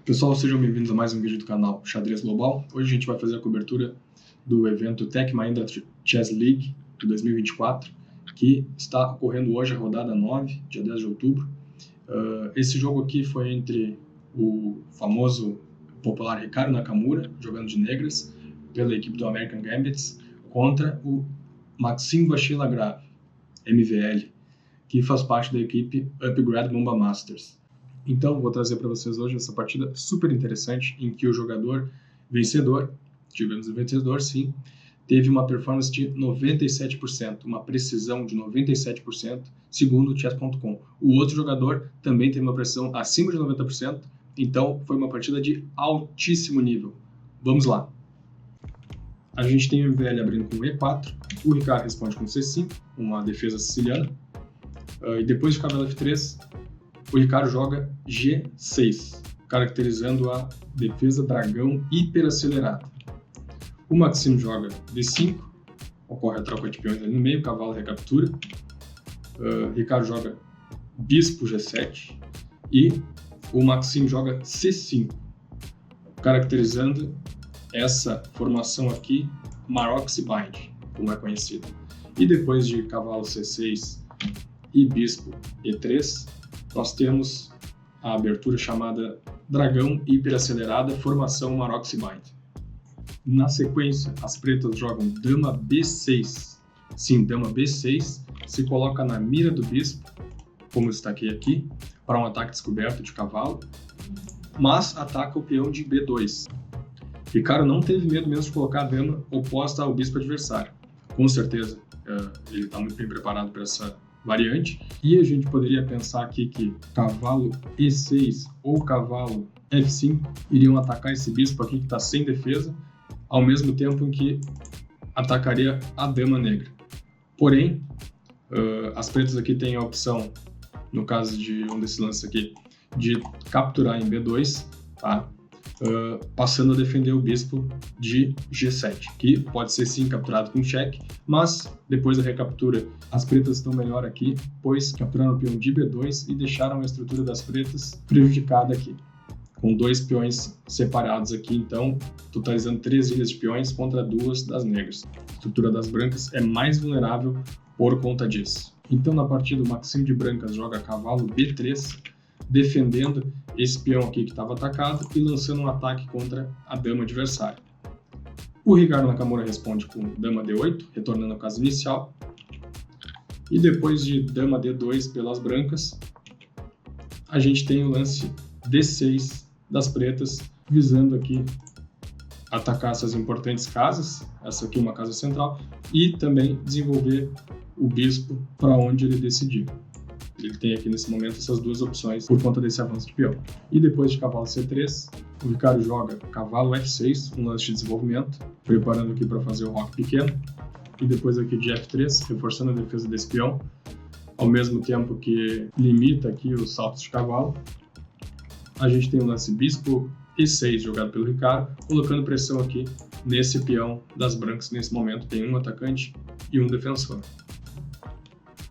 Pessoal, sejam bem-vindos a mais um vídeo do canal Xadrez Global. Hoje a gente vai fazer a cobertura do evento Tech Mahindra Chess League de 2024, que está ocorrendo hoje, a rodada 9, dia 10 de outubro. Esse jogo aqui foi entre o famoso popular Ricardo Nakamura, jogando de negras, pela equipe do American Gambits, contra o Maxime Vachier-Lagrave, MVL, que faz parte da equipe Upgrade Mumba Masters. Então, vou trazer para vocês hoje essa partida super interessante, em que o jogador vencedor, tivemos o vencedor sim, teve uma performance de 97%, uma precisão de 97%, segundo o Chess.com. O outro jogador também teve uma precisão acima de 90%, então foi uma partida de altíssimo nível. Vamos lá. A gente tem o MVL abrindo com E4, o Ricardo responde com C5, uma defesa siciliana, e depois de cavalo F3, o Ricardo joga G6, caracterizando a defesa dragão hiperacelerada. O Maxime joga D5, ocorre a troca de peões ali no meio, o cavalo recaptura. Ricardo joga bispo G7 e o Maxime joga C5, caracterizando essa formação aqui, Maroczy Bind, como é conhecido. E depois de cavalo C6 e bispo E3, nós temos a abertura chamada dragão hiperacelerada, formação Maroczy Bind. Na sequência, as pretas jogam dama B6. Sim, dama B6 se coloca na mira do bispo, como eu destaquei aqui, para um ataque descoberto de cavalo, mas ataca o peão de B2. Ricardo não teve medo mesmo de colocar a dama oposta ao bispo adversário. Com certeza, ele está muito bem preparado para essa variante, e a gente poderia pensar aqui que cavalo E6 ou cavalo F5 iriam atacar esse bispo aqui que está sem defesa, ao mesmo tempo em que atacaria a dama negra. Porém, as pretas aqui têm a opção, no caso de um desses lances aqui, de capturar em B2, tá? Passando a defender o bispo de G7, que pode ser sim capturado com cheque, mas depois da recaptura as pretas estão melhor aqui, pois capturaram o peão de B2 e deixaram a estrutura das pretas prejudicada aqui, com dois peões separados aqui, então totalizando 3 ilhas de peões contra 2 das negras. A estrutura das brancas é mais vulnerável por conta disso. Então na partida o Maxime de brancas joga cavalo B3, defendendo esse peão aqui que estava atacado e lançando um ataque contra a dama adversária. O Ricardo Nakamura responde com dama D8, retornando à casa inicial. E depois de dama D2 pelas brancas, a gente tem o lance D6 das pretas, visando aqui atacar essas importantes casas, essa aqui é uma casa central, e também desenvolver o bispo para onde ele decidir. Ele tem aqui nesse momento essas duas opções por conta desse avanço de peão. E depois de cavalo C3, o Ricardo joga cavalo F6, um lance de desenvolvimento, preparando aqui para fazer o roque pequeno. E depois aqui de F3, reforçando a defesa desse peão, ao mesmo tempo que limita aqui os saltos de cavalo. A gente tem o lance bispo E6 jogado pelo Ricardo, colocando pressão aqui nesse peão das brancas. Nesse momento tem um atacante e um defensor.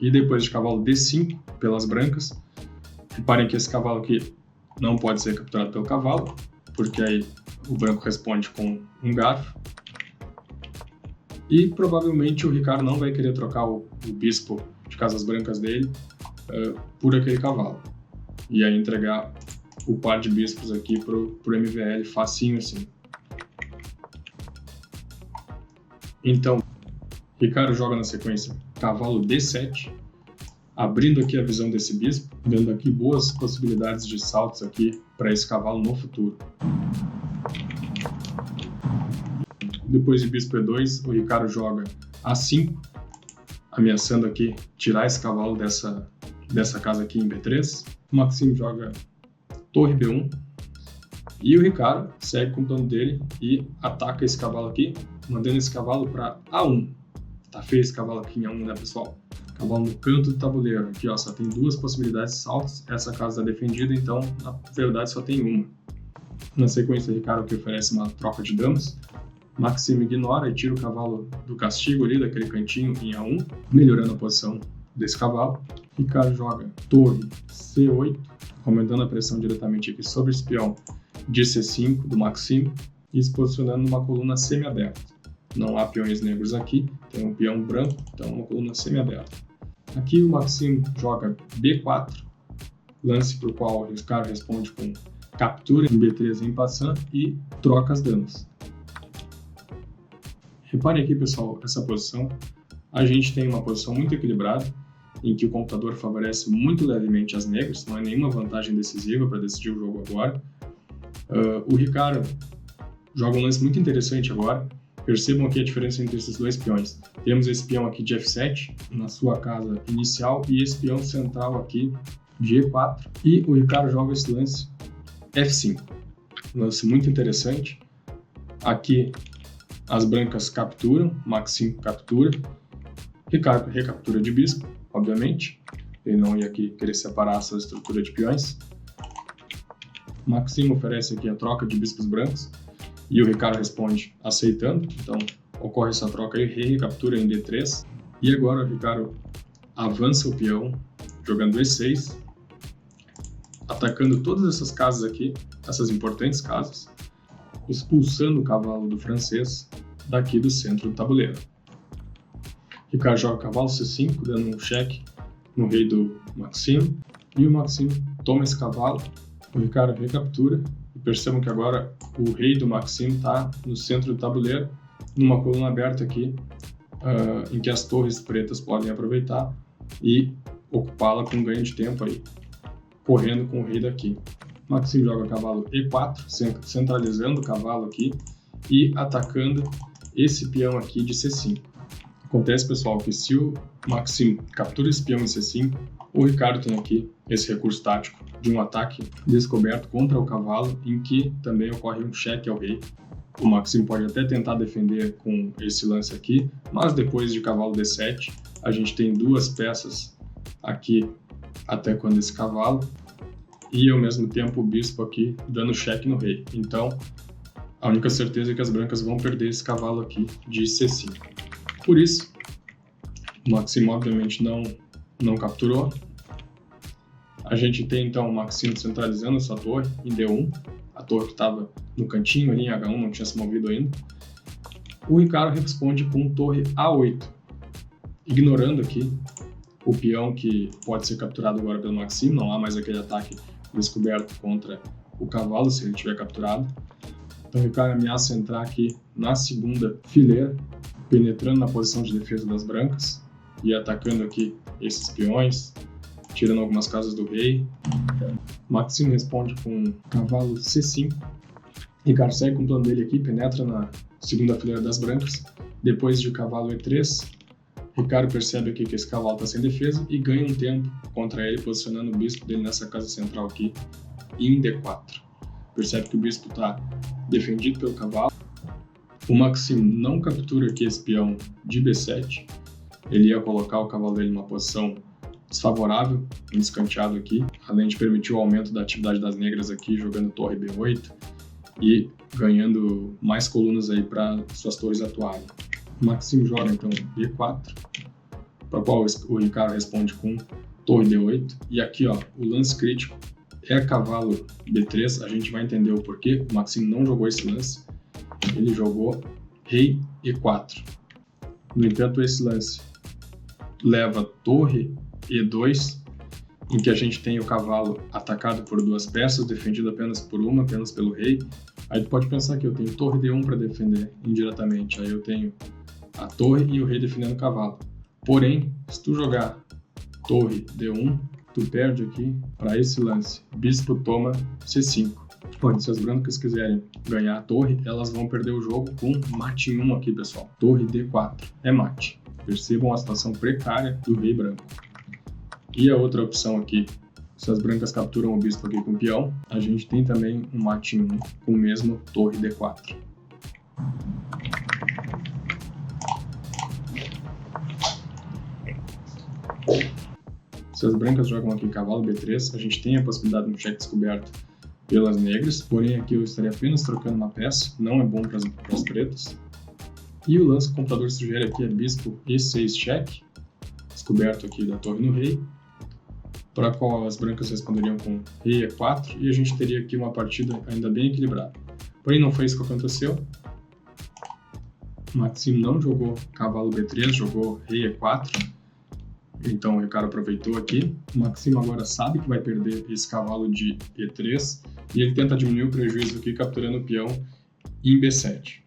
E depois de cavalo D5 pelas brancas, reparem que esse cavalo aqui não pode ser capturado pelo cavalo, porque aí o branco responde com um garfo. E provavelmente o Ricardo não vai querer trocar o bispo de casas brancas dele por aquele cavalo. E aí entregar o par de bispos aqui pro MVL facinho assim. Então, Ricardo joga na sequência cavalo D7, abrindo aqui a visão desse bispo, dando aqui boas possibilidades de saltos aqui para esse cavalo no futuro. Depois de bispo E2, o Ricardo joga A5, ameaçando aqui tirar esse cavalo dessa casa aqui em B3. O Maxime joga torre B1 e o Ricardo segue com o plano dele e ataca esse cavalo aqui, mandando esse cavalo para A1. Tá feio esse cavalo aqui em A1, né, pessoal? Cavalo no canto do tabuleiro. Aqui, ó, só tem duas possibilidades de saltos. Essa casa está defendida, então, na verdade, só tem uma. Na sequência, o Ricardo que oferece uma troca de damas. Maxime ignora e tira o cavalo do castigo ali, daquele cantinho em A1, melhorando a posição desse cavalo. Ricardo joga torre C8, aumentando a pressão diretamente aqui sobre esse peão de C5 do Maxim e se posicionando numa coluna semi-aberta. Não há peões negros aqui, tem um peão branco, então uma coluna semi-aberta. Aqui o Maxim joga B4, lance para o qual o Ricardo responde com captura em B3 em passant e troca as damas. Reparem aqui, pessoal, essa posição. A gente tem uma posição muito equilibrada, em que o computador favorece muito levemente as negras, não é nenhuma vantagem decisiva para decidir o jogo agora. O Ricardo joga um lance muito interessante agora. Percebam aqui a diferença entre esses dois peões. Temos esse peão aqui de F7 na sua casa inicial e esse peão central aqui de E4. E o Ricardo joga esse lance F5. Um lance muito interessante. Aqui as brancas capturam, Maxim captura. Ricardo recaptura de bispo, obviamente. Ele não ia aqui querer separar essa estrutura de peões. Maxim oferece aqui a troca de bispos brancos. E o Ricardo responde aceitando, então ocorre essa troca e rei recaptura em D3. E agora o Ricardo avança o peão, jogando E6, atacando todas essas casas aqui, essas importantes casas, expulsando o cavalo do francês daqui do centro do tabuleiro. Ricardo joga cavalo C5, dando um cheque no rei do Maxim, e o Maxim toma esse cavalo, o Ricardo recaptura. Percebam que agora o rei do Maxim está no centro do tabuleiro, numa coluna aberta aqui, em que as torres pretas podem aproveitar e ocupá-la com ganho de tempo aí, correndo com o rei daqui. Maxim joga cavalo E4, centralizando o cavalo aqui e atacando esse peão aqui de C5. Acontece, pessoal, que se o Maxim captura esse peão em C5, o Ricardo tem aqui esse recurso tático de um ataque descoberto contra o cavalo, em que também ocorre um cheque ao rei. O Maxim pode até tentar defender com esse lance aqui, mas depois de cavalo D7, a gente tem duas peças aqui atacando esse cavalo, e ao mesmo tempo o bispo aqui dando cheque no rei. Então, a única certeza é que as brancas vão perder esse cavalo aqui de C5. Por isso, o Maxim obviamente não capturou. A gente tem então o Maxim centralizando essa torre em D1, a torre que estava no cantinho ali em H1, não tinha se movido ainda. O Ricardo responde com torre A8, ignorando aqui o peão que pode ser capturado agora pelo Maxim, não há mais aquele ataque descoberto contra o cavalo se ele tiver capturado. Então o Ricardo ameaça entrar aqui na segunda fileira, penetrando na posição de defesa das brancas e atacando aqui esses peões, tirando algumas casas do rei. Maxim responde com cavalo C5. Ricardo segue com o plano dele aqui, penetra na segunda fileira das brancas. Depois de cavalo E3, Ricardo percebe aqui que esse cavalo está sem defesa e ganha um tempo contra ele, posicionando o bispo dele nessa casa central aqui, em D4. Percebe que o bispo está defendido pelo cavalo. O Maxim não captura aqui esse peão de B7. Ele ia colocar o cavalo dele numa posição desfavorável, escanteado aqui, além de permitir o aumento da atividade das negras aqui, jogando torre B8 e ganhando mais colunas aí para suas torres atuarem. O Maxim joga então B4, para o qual o Ricardo responde com torre D8, e aqui ó, o lance crítico é cavalo B3, a gente vai entender o porquê. O Maxim não jogou esse lance, ele jogou rei E4. No entanto, esse lance leva torre E2, em que a gente tem o cavalo atacado por duas peças, defendido apenas por uma, apenas pelo rei. Aí tu pode pensar que eu tenho torre D1 para defender indiretamente, aí eu tenho a torre e o rei defendendo o cavalo. Porém, se tu jogar torre D1, tu perde aqui para esse lance, bispo toma C5. Pode, se as brancas quiserem ganhar a torre, elas vão perder o jogo com mate em 1 aqui, pessoal. Torre D4 é mate. Percebam a situação precária do rei branco. E a outra opção aqui, se as brancas capturam o bispo aqui com o peão, a gente tem também um mate em 1 com o mesmo torre D4. Se as brancas jogam aqui cavalo B3, a gente tem a possibilidade de um cheque descoberto pelas negras, porém aqui eu estaria apenas trocando uma peça, não é bom para as pretas. E o lance que o computador sugere aqui é bispo E6 cheque, descoberto aqui da torre no rei. para a qual as brancas responderiam com rei E4, e a gente teria aqui uma partida ainda bem equilibrada. Porém, não foi isso que aconteceu. Maxime não jogou cavalo B3, jogou rei E4. Então o Ricardo aproveitou aqui. O Maxime agora sabe que vai perder esse cavalo de E3 e ele tenta diminuir o prejuízo aqui, capturando o peão em B7.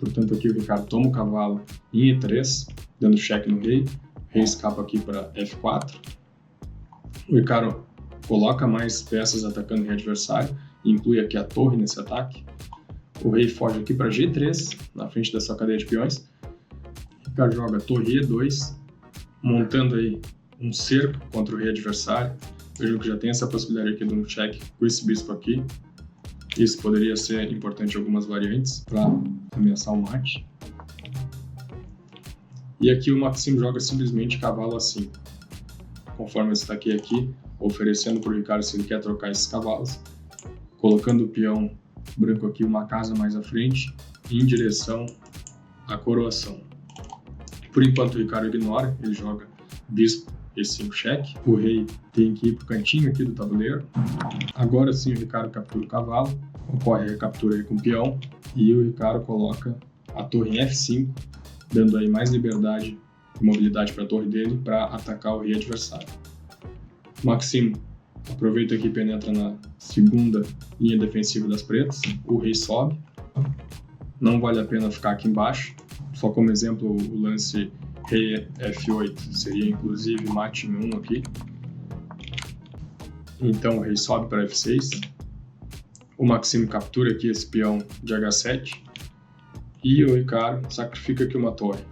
Portanto, aqui o Ricardo toma o cavalo em E3, dando cheque no rei. O rei escapa aqui para F4. O Ricardo coloca mais peças atacando o rei adversário, inclui aqui a torre nesse ataque. O rei foge aqui para G3, na frente da sua cadeia de peões. O Ricardo joga torre E2, montando aí um cerco contra o rei adversário. Vejam que já tem essa possibilidade aqui de um cheque com esse bispo aqui. Isso poderia ser importante em algumas variantes para ameaçar o mate. E aqui o Maxime joga simplesmente cavalo A5. Conforme eu destaquei aqui, oferecendo para o Ricardo se ele quer trocar esses cavalos, colocando o peão branco aqui uma casa mais à frente, em direção à coroação. Por enquanto o Ricardo ignora, ele joga bispo E5 cheque. O rei tem que ir para o cantinho aqui do tabuleiro. Agora sim o Ricardo captura o cavalo, ocorre a captura aí com o peão, e o Ricardo coloca a torre em F5, dando aí mais liberdade e mobilidade para a torre dele para atacar o rei adversário. Maxime aproveita aqui e penetra na segunda linha defensiva das pretas. O rei sobe. Não vale a pena ficar aqui embaixo. Só como exemplo, o lance rei F8 seria inclusive mate em 1 aqui. Então o rei sobe para F6. O Maxime captura aqui esse peão de H7. E o Ricardo sacrifica aqui uma torre,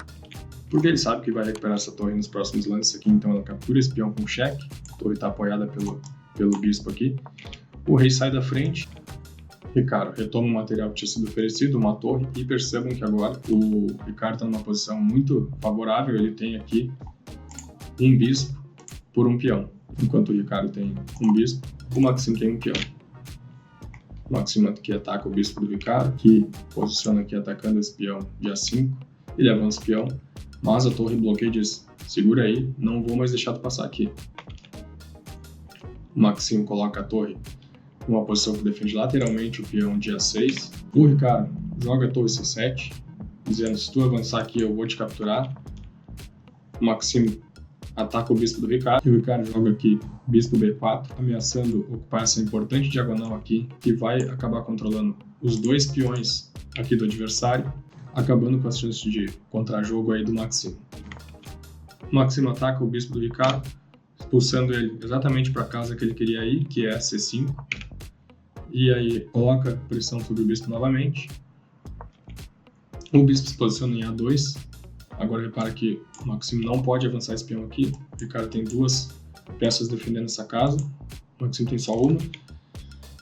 porque ele sabe que vai recuperar essa torre nos próximos lances aqui. Então ela captura esse peão com cheque. A torre está apoiada pelo bispo aqui. O rei sai da frente. Ricardo retoma o material que tinha sido oferecido, uma torre, e percebam que agora o Ricardo está numa posição muito favorável. Ele tem aqui um bispo por um peão. Enquanto o Ricardo tem um bispo, o Maxime tem um peão. O Maxime aqui ataca o bispo do Ricardo, que posiciona aqui atacando esse peão de A5. Ele avança o peão, mas a torre bloqueia e diz: segura aí, não vou mais deixar tu passar aqui. O Maxime coloca a torre uma posição que defende lateralmente o peão de A6. O Ricardo joga a torre C7, dizendo: se tu avançar aqui eu vou te capturar. O Maxime ataca o bispo do Ricardo, e o Ricardo joga aqui bispo B4, ameaçando ocupar essa importante diagonal aqui, que vai acabar controlando os dois peões aqui do adversário, acabando com as chances de contra-jogo aí do Maxime. O Maxime ataca o bispo do Ricardo, expulsando ele exatamente para a casa que ele queria ir, que é C5. E aí coloca pressão sobre o bispo novamente. O bispo se posiciona em A2. Agora repara que o Maxime não pode avançar esse peão aqui. O Ricardo tem duas peças defendendo essa casa. O Maxime tem só uma.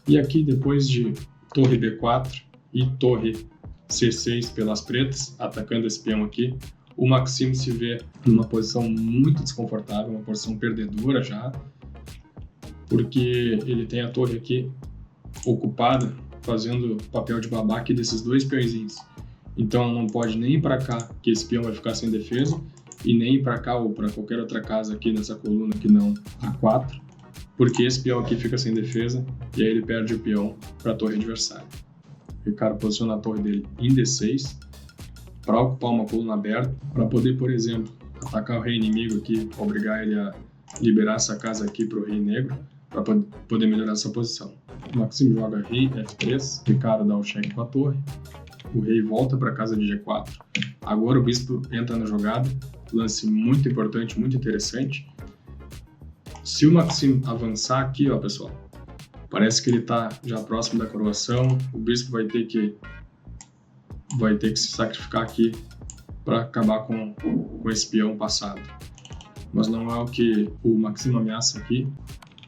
E aqui, depois de torre B4 e torre C6 pelas pretas, atacando esse peão aqui, o Maxime se vê numa posição muito desconfortável, uma posição perdedora já, porque ele tem a torre aqui ocupada, fazendo papel de babaca desses dois peõezinhos. Então ela não pode nem ir para cá, que esse peão vai ficar sem defesa, e nem ir para cá ou para qualquer outra casa aqui nessa coluna que não A4, porque esse peão aqui fica sem defesa, e aí ele perde o peão para a torre adversária. O Ricardo posiciona a torre dele em D6, para ocupar uma coluna aberta, para poder, por exemplo, atacar o rei inimigo aqui, obrigar ele a liberar essa casa aqui para o rei negro, para poder melhorar essa posição. O Maxime joga rei F3, o Ricardo dá o cheque com a torre, o rei volta para a casa de G4. Agora o bispo entra na jogada, lance muito importante, muito interessante. Se o Maxime avançar aqui, ó pessoal, parece que ele está já próximo da coroação, o bispo vai ter que se sacrificar aqui para acabar com esse peão passado. Mas não é o que o Maxime ameaça aqui,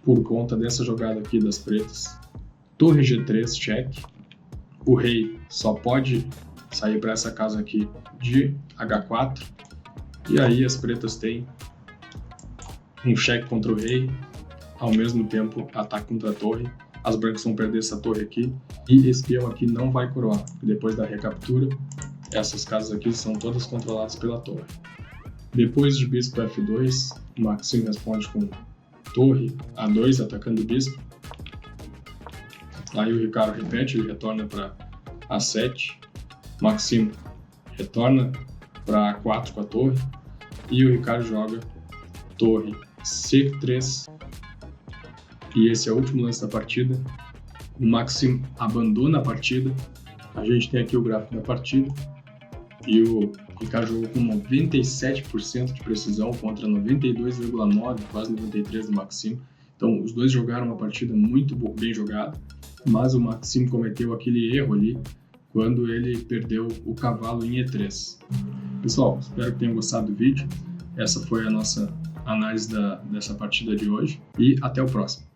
por conta dessa jogada aqui das pretas. Torre G3, cheque. O rei só pode sair para essa casa aqui de H4. E aí as pretas têm um cheque contra o rei, ao mesmo tempo ataque contra a torre. As brancas vão perder essa torre aqui, e esse peão aqui não vai coroar. Depois da recaptura, essas casas aqui são todas controladas pela torre. Depois de bispo F2, o Maxime responde com torre A2 atacando o bispo. Aí o Ricardo repete, ele retorna para A7. Maxim retorna para A4 com a torre. E o Ricardo joga torre C3. E esse é o último lance da partida. O Maxim abandona a partida. A gente tem aqui o gráfico da partida. E o Ricardo jogou com 97% de precisão contra 92,9%, quase 93% do Maxim. Então, os dois jogaram uma partida muito bem jogada, mas o Maxim cometeu aquele erro ali quando ele perdeu o cavalo em E3. Pessoal, espero que tenham gostado do vídeo. Essa foi a nossa análise dessa partida de hoje e até o próximo.